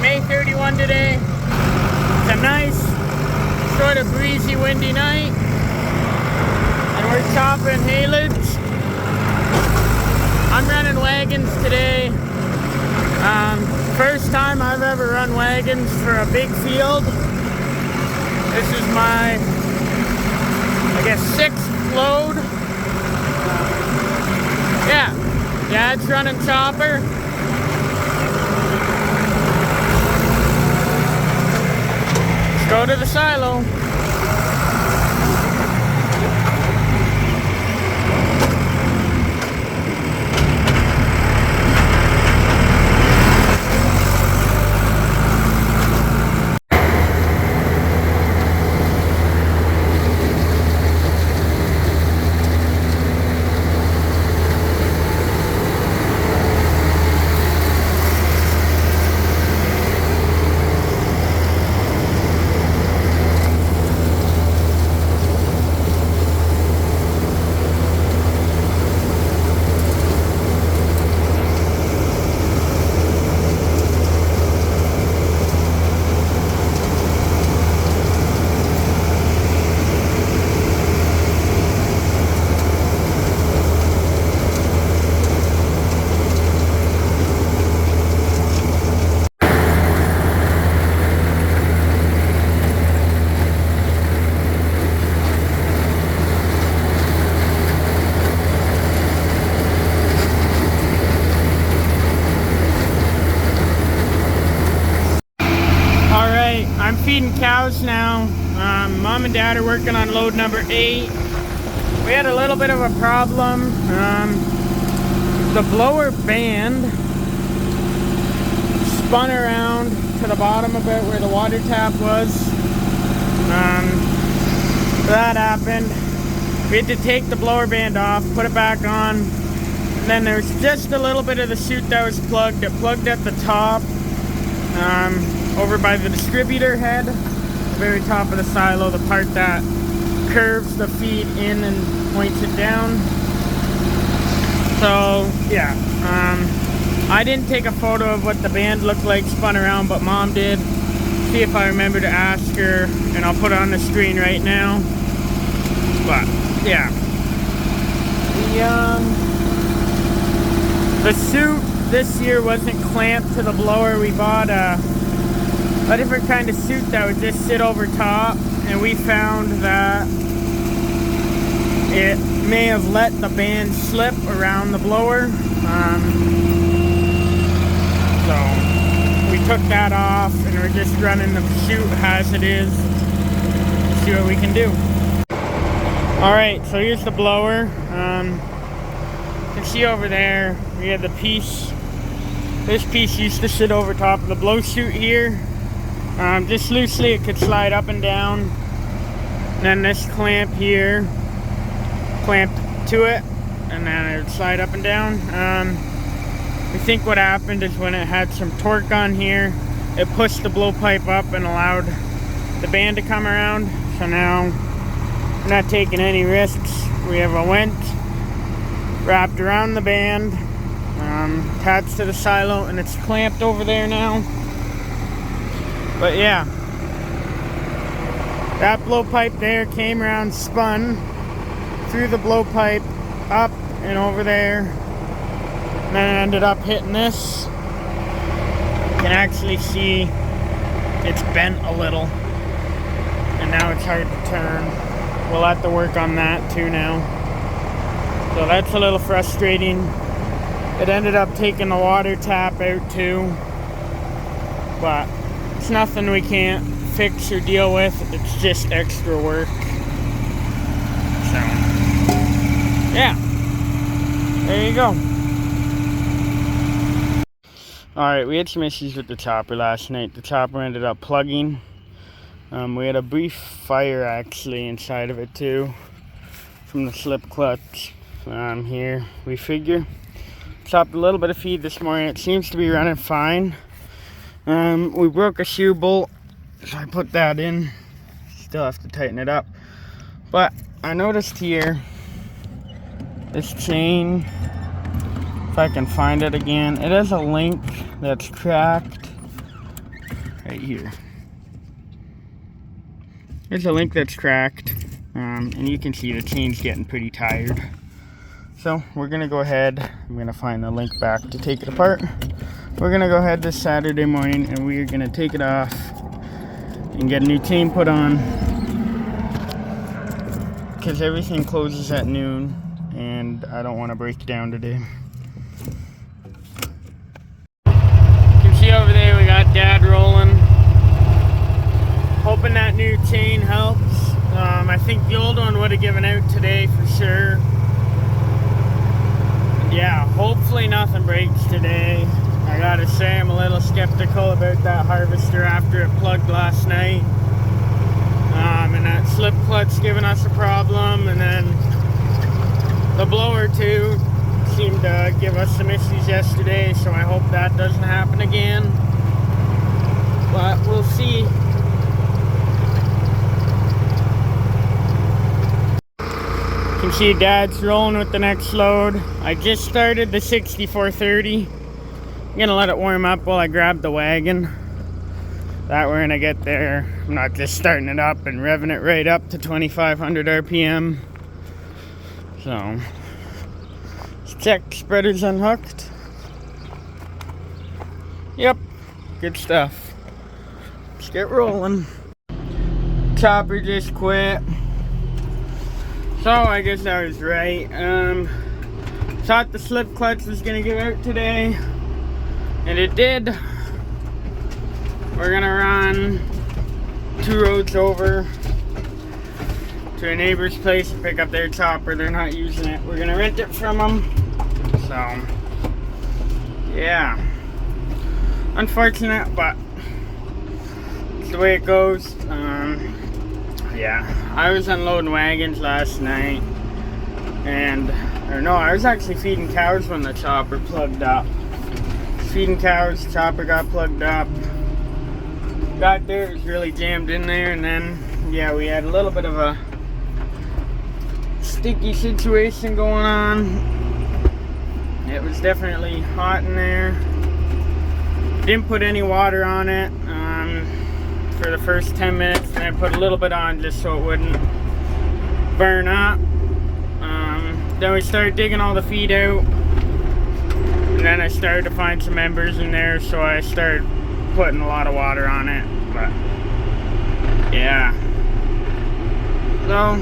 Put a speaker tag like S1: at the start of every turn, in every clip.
S1: May 31 today. It's a nice, sort of breezy, windy night. And we're chopping haylage. I'm running wagons today. First time I've ever run wagons for a big field. This is my, I guess, 6th load. Yeah, it's running chopper. Let's go to the silo. I'm feeding cows now. Mom and Dad are working on load number 8. We had a little bit of a problem. The blower band spun around to the bottom a bit where the water tap was. That happened. We had to take the blower band off, put it back on. And then there's just a little bit of the chute that was plugged. It plugged at the top. Over by the distributor head, the very top of the silo, the part that curves the feed in and points it down. So yeah, I didn't take a photo of what the band looked like spun around, but Mom did. See if I remember to ask her, and I'll put it on the screen right now. But yeah, the chute this year wasn't clamped to the blower. We bought a different kind of chute that would just sit over top, and we found that it may have let the band slip around the blower. So we took that off, and we're just running the chute as it is. See what we can do. Alright, so here's the blower. You can see over there we have the piece. This piece used to sit over top of the blow chute here. Just loosely it could slide up and down. And then this clamp here clamped to it, and then it would slide up and down. We think what happened is when it had some torque on here, it pushed the blowpipe up and allowed the band to come around. So now we're not taking any risks. We have a went wrapped around the band, attached to the silo, and it's clamped over there now. But yeah, that blowpipe there came around, spun through the blowpipe up and over there, and then ended up hitting this. You can actually see it's bent a little, and now it's hard to turn. We'll have to work on that too now. So that's a little frustrating. It ended up taking the water tap out too, but it's nothing we can't fix or deal with. It's just extra work. So yeah, there you go. Alright, we had some issues with the chopper last night. The chopper ended up plugging. We had a brief fire actually inside of it too, from the slip clutch. Here we figure chopped a little bit of feed this morning. It seems to be running fine. We broke a shoe bolt, so I put that in. Still have to tighten it up, but I noticed here this chain, if I can find it again, it has a link that's cracked right here. There's a link that's cracked, and you can see the chain's getting pretty tired. So we're gonna go ahead, I'm gonna find the link back to take it apart. We're gonna go ahead this Saturday morning and we are gonna take it off and get a new chain put on, because everything closes at noon and I don't want to break down today. You can see over there we got Dad rolling. Hoping that new chain helps. I think the old one would have given out today for sure. Yeah, hopefully nothing breaks today. I gotta say I'm a little skeptical about that harvester after it plugged last night. And that slip clutch giving us a problem, and then the blower too seemed to give us some issues yesterday, so I hope that doesn't happen again. But we'll see. You can see Dad's rolling with the next load. I just started the 6430. I'm gonna let it warm up while I grab the wagon. That way when I get there, I'm not just starting it up and revving it right up to 2500 RPM. So, let's check, spreader's unhooked. Yep, good stuff. Let's get rolling. Chopper just quit. So I guess I was right. Thought the slip clutch was gonna give out today, and it did. We're gonna run 2 roads over to a neighbor's place and pick up their chopper. They're not using it. We're gonna rent it from them. So yeah, unfortunate, but it's the way it goes. Yeah, I was unloading wagons last night, and, or no, I was actually feeding cows when the chopper plugged up. Feeding cows, chopper got plugged up. Got there, it was really jammed in there, and then, yeah, we had a little bit of a sticky situation going on. It was definitely hot in there. Didn't put any water on it for the first 10 minutes, and I put a little bit on just so it wouldn't burn up. Then we started digging all the feed out, and then I started to find some embers in there, so I started putting a lot of water on it. But yeah, so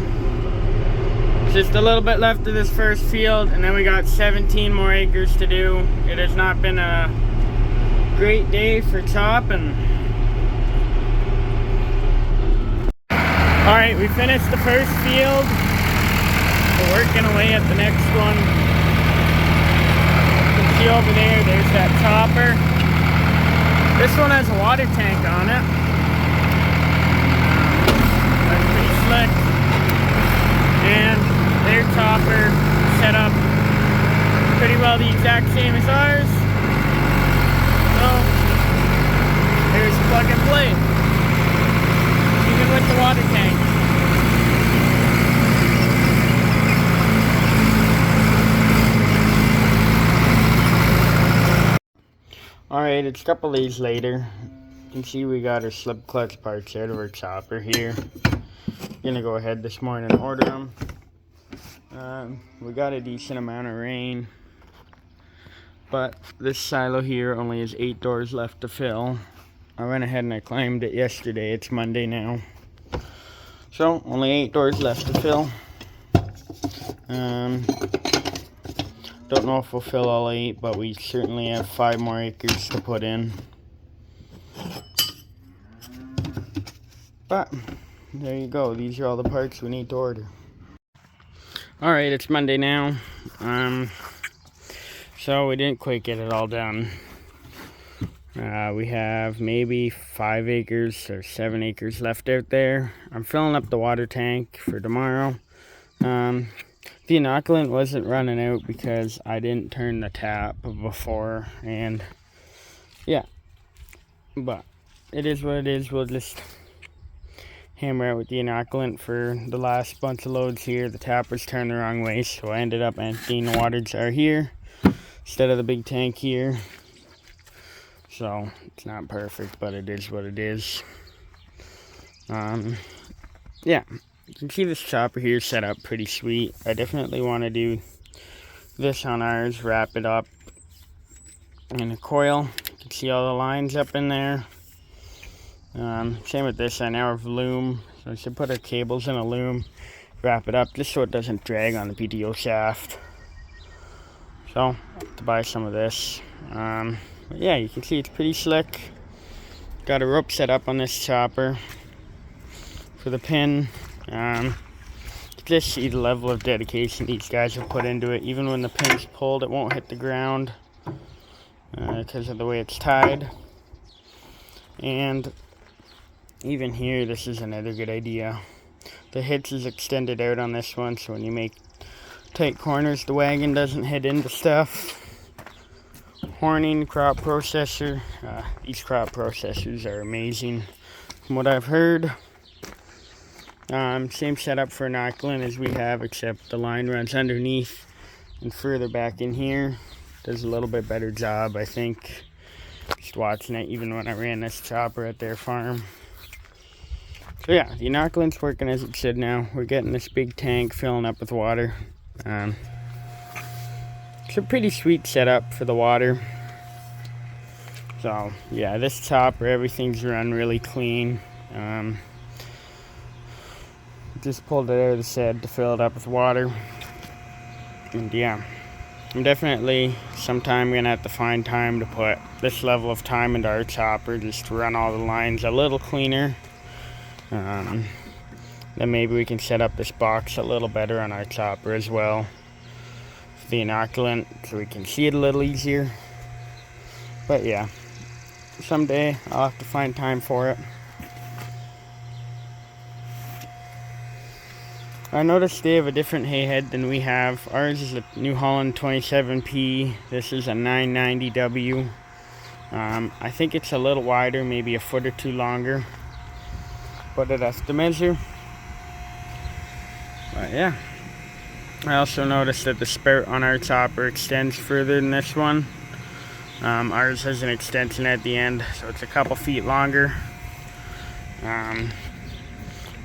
S1: just a little bit left of this first field, and then we got 17 more acres to do. It has not been a great day for chopping. Alright, we finished the first field. We're working away at the next one. You can see over there, there's that chopper. This one has a water tank on it. That's pretty slick. And their chopper set up pretty well the exact same as ours. So, there's plug and play. Even with the water tank. Alright, it's a couple days later. You can see we got our slip clutch parts out of our chopper here. Gonna go ahead this morning and order them. We got a decent amount of rain, but this silo here only has 8 doors left to fill. I went ahead and I climbed it yesterday. It's Monday now, so only 8 doors left to fill. Don't know if we'll fill all 8, but we certainly have 5 more acres to put in. But there you go, these are all the parts we need to order. Alright, it's Monday now. So we didn't quite get it all done. We have maybe 5 acres or 7 acres left out there. I'm filling up the water tank for tomorrow. The inoculant wasn't running out because I didn't turn the tap before, and yeah, but it is what it is. We'll just hammer out with the inoculant for the last bunch of loads here. The tap was turned the wrong way, so I ended up emptying the water jar here instead of the big tank here. So it's not perfect, but it is what it is. Yeah, you can see this chopper here set up pretty sweet. I definitely want to do this on ours, wrap it up in a coil. You can see all the lines up in there. Same with this. I now have loom, so I should put our cables in a loom, wrap it up just so it doesn't drag on the PTO shaft. So I'll have to buy some of this. But yeah, you can see it's pretty slick. Got a rope set up on this chopper for the pin. Just see the level of dedication these guys have put into it. Even when the pin's pulled, it won't hit the ground because of the way it's tied. And even here, this is another good idea. The hitch is extended out on this one, so when you make tight corners, the wagon doesn't hit into stuff. Horning, crop processor. These crop processors are amazing from what I've heard. Same setup for inoculant as we have, except the line runs underneath and further back in here. Does a little bit better job, I think. Just watching it, even when I ran this chopper at their farm. So yeah, the inoculant's working as it should now. We're getting this big tank filling up with water. It's a pretty sweet setup for the water. So yeah, this chopper, everything's run really clean. Just pulled it out of the shed to fill it up with water. And yeah, I'm definitely sometime gonna have to find time to put this level of time into our chopper just to run all the lines a little cleaner. Then maybe we can set up this box a little better on our chopper as well for the inoculant so we can see it a little easier. But yeah, someday I'll have to find time for it. I noticed they have a different hay head than we have. Ours is a New Holland 27P. This is a 990W. I think it's a little wider, maybe a foot or two longer. But it has to measure. But yeah. I also noticed that the spout on our chopper extends further than this one. Ours has an extension at the end, so it's a couple feet longer.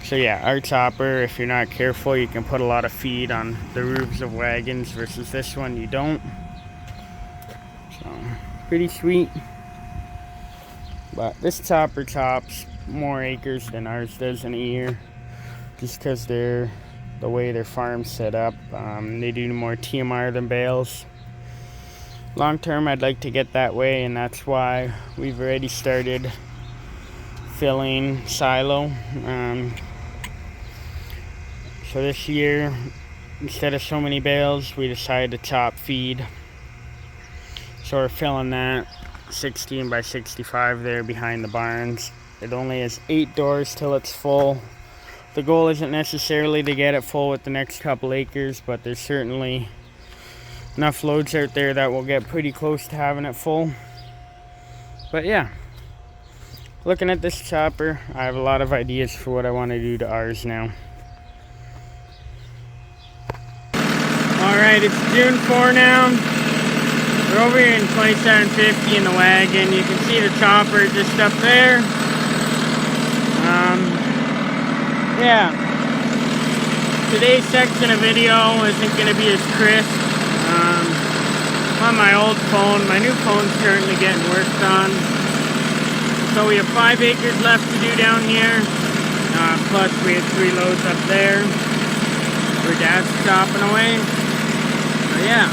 S1: So yeah, our chopper, if you're not careful, you can put a lot of feed on the roofs of wagons versus this one you don't. So, pretty sweet. But this chopper chops more acres than ours does in a year. Just because the way their farm's set up. They do more TMR than bales. Long term, I'd like to get that way, and that's why we've already started filling silo. So this year, instead of so many bales, we decided to chop feed. So we're filling that 16 by 65 there behind the barns. It only has 8 doors till it's full. The goal isn't necessarily to get it full with the next couple acres, but there's certainly enough loads out there that will get pretty close to having it full. But yeah, looking at this chopper, I have a lot of ideas for what I want to do to ours now. Alright, it's June 4 now. We're over here in 2750 in the wagon. You can see the chopper just up there. Yeah. Today's section of video isn't going to be as crisp. On my old phone. My new phone's currently getting worked on. So we have 5 acres left to do down here. Plus we have 3 loads up there where Dad's chopping away. But yeah,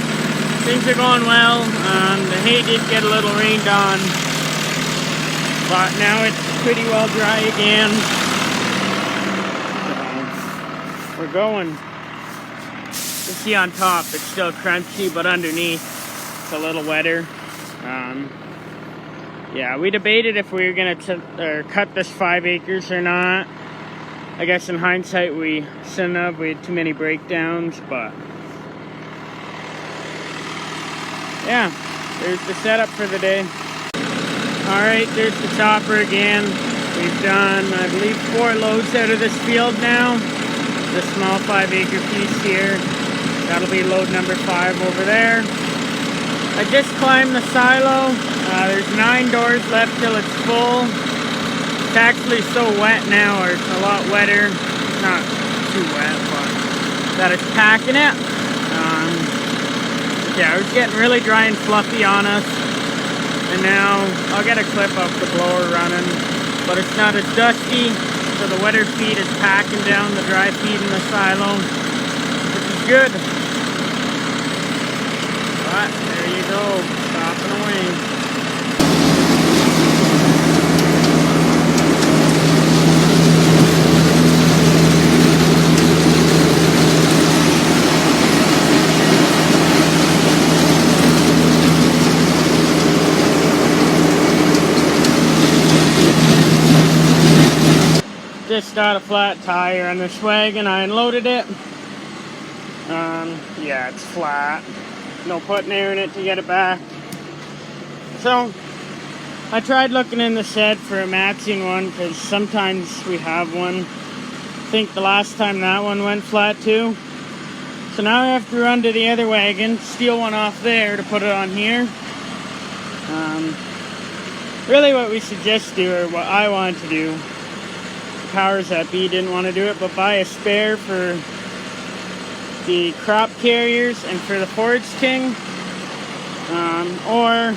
S1: things are going well. The hay did get a little rained on, but now it's pretty well dry again. So we're going. You see on top it's still crunchy, but underneath it's a little wetter. Yeah, we debated if we were gonna cut this 5 acres or not. I guess in hindsight we shouldn't have. We had too many breakdowns, but yeah, there's the setup for the day. Alright, there's the chopper again. We've done, I believe, 4 loads out of this field now. The small 5 acre piece here. That'll be load number 5 over there. I just climbed the silo. There's 9 9 doors left till it's full. It's actually so wet now, or it's a lot wetter. It's not too wet, but that it's packing it. Yeah, it was getting really dry and fluffy on us. And now I'll get a clip of the blower running, but it's not as dusty, so the wetter feed is packing down the dry feed in the silo, which is good. But there you go, stopping away. Just got a flat tire on this wagon. I unloaded it. Yeah, it's flat. No putting air in it to get it back. So I tried looking in the shed for a matching one, because sometimes we have one. I think the last time that one went flat too. So now I have to run to the other wagon, steal one off there to put it on here. Really what we should just do, or what I wanted to do, powers that be didn't want to do it, but buy a spare for the crop carriers and for the Forage King, or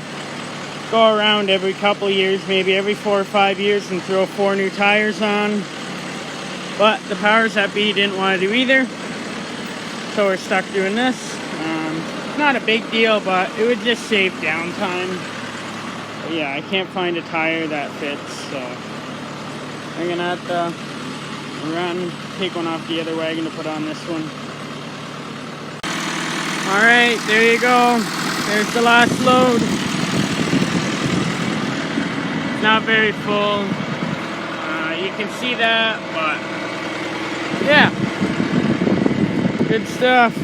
S1: go around every couple years, maybe every 4 or 5 years, and throw 4 new tires on. But the powers that be didn't want to do either, so we're stuck doing this. Not a big deal, but it would just save downtime. But yeah, I can't find a tire that fits, so I'm gonna have to run, take one off the other wagon to put on this one. Alright, there you go. There's the last load. It's not very full. You can see that, but yeah. Good stuff.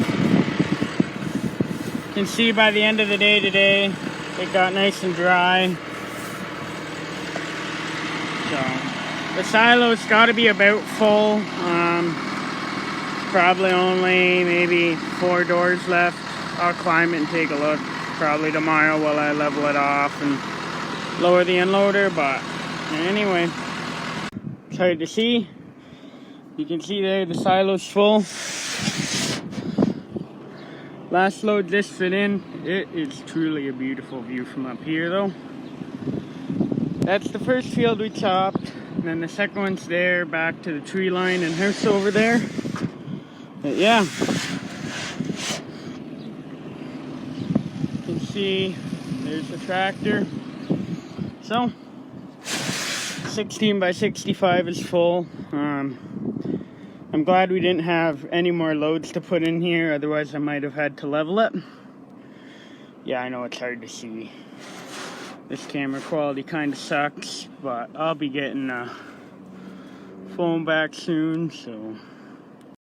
S1: You can see by the end of the day today, it got nice and dry. So the silo's got to be about full. Probably only maybe 4 doors left. I'll climb it and take a look probably tomorrow while I level it off and lower the unloader. But anyway, it's hard to see. You can see there the silo's full. Last load just fit in. It is truly a beautiful view from up here though. That's the first field we chopped. And then the second one's there, back to the tree line and house over there. But yeah. You can see there's the tractor. So 16 by 65 is full. I'm glad we didn't have any more loads to put in here, otherwise I might have had to level it. Yeah, I know it's hard to see. This camera quality kind of sucks, but I'll be getting phone back soon, so